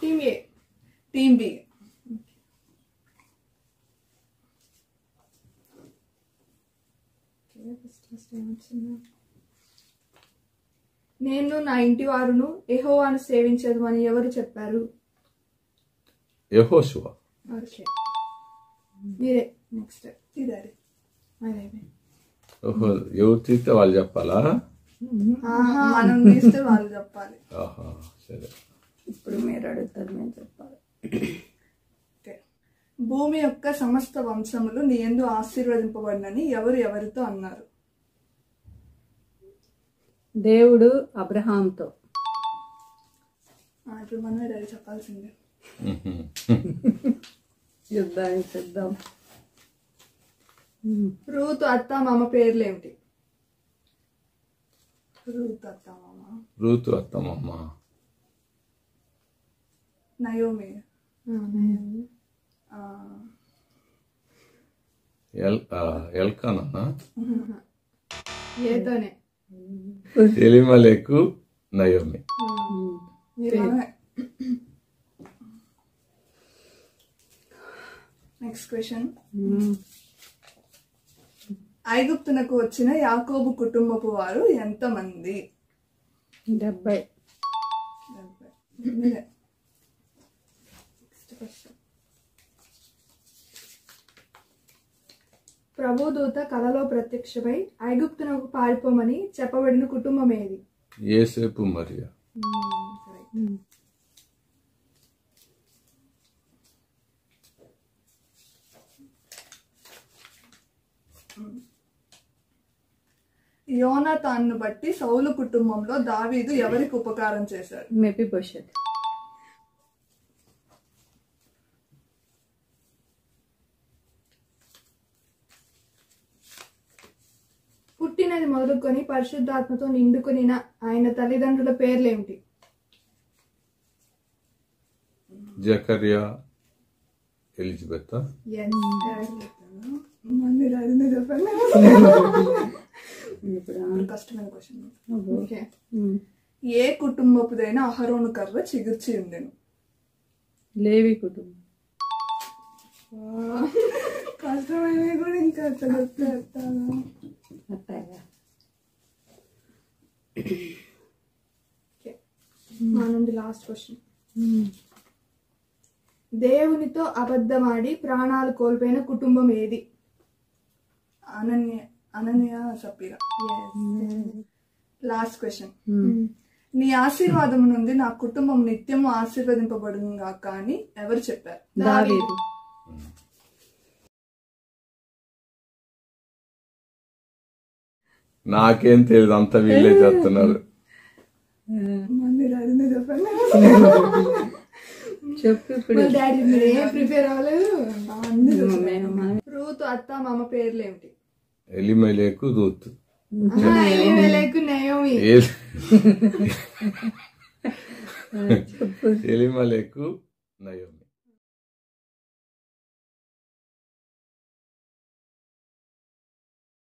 Team ఏ, team B. నేను నా ఇంటి వారును యెహోవాను సేవించదు అని ఎవరు చెప్పారు? యెహోషువ. ఓకే, మీరే నెక్స్ట్. ఇదే ఎవరు తీస్తే వాళ్ళు చెప్పాలా? మనం తీస్తే వాళ్ళు చెప్పాలి. సరే, ఇప్పుడు మీరు అడుగుతారు, నేను చెప్పాలి. భూమి యొక్క సమస్త వంశములు నీ యందు ఆశీర్వదింపబడినని ఎవరు ఎవరితో అన్నారు? దేవుడు అబ్రహాంతో. ఇప్పుడు మనమే రెడీ చెప్పాల్సిందే. యుద్ధానికి సిద్ధం. రూతు అత్త మామ పేర్లు ఏమిటి? రూతు అత్త మామ. రూతు అత్త మామ. నయోమి. ఎల్కానా. ఏతోనే. Elimelech Naomi. Next question. ఐగుప్తునకు వచ్చిన యాకోబు కుటుంబపు వారు ఎంతమంది? 70. ప్రభుదూత కలలో ప్రత్యక్షమై ఐగుప్తునకు పారిపోమని చెప్పబడిన కుటుంబం ఏది? యోసేపు మరియా. యోనాతాన్ను బట్టి సౌలు కుటుంబంలో దావీదు ఎవరికి ఉపకారం చేశాడు? మెఫీబోషెత్. పుట్టినది మొదలుకొని పరిశుద్ధాత్మతో నిండుకుని ఆయన తల్లిదండ్రుల పేర్లేమిటి? జకరియా, ఎలిజబెత్. కష్టమైన క్వశ్చన్. ఏ కుటుంబపుదైనా అహరోను కర్ర చిగుర్చి ఉండెను? లేవి కుటుంబం. కష్టమైన కూడా ఇంకా మా నుండి లాస్ట్ క్వశ్చన్. దేవునితో అబద్ధమాడి ప్రాణాలు కోల్పోయిన కుటుంబం ఏది? Ananias Sapphira. Last question. నీ ఆశీర్వాదం నుండి నా కుటుంబం నిత్యము ఆశీర్వదింపబడును గాక అని ఎవరు చెప్పారు? దావీదు. నాకేం తెలియదు, అంత వీళ్ళే చేస్తున్నారు. చెప్పు ఇప్పుడు. డాడీ మీరు ఏం ప్రిపేర్ అవ్వలేదు. రూతు అత్త మామ పేర్లు ఏమిటి? Elimelech, Ruth. Elimelech, Naomi. Elimelech, Naomi.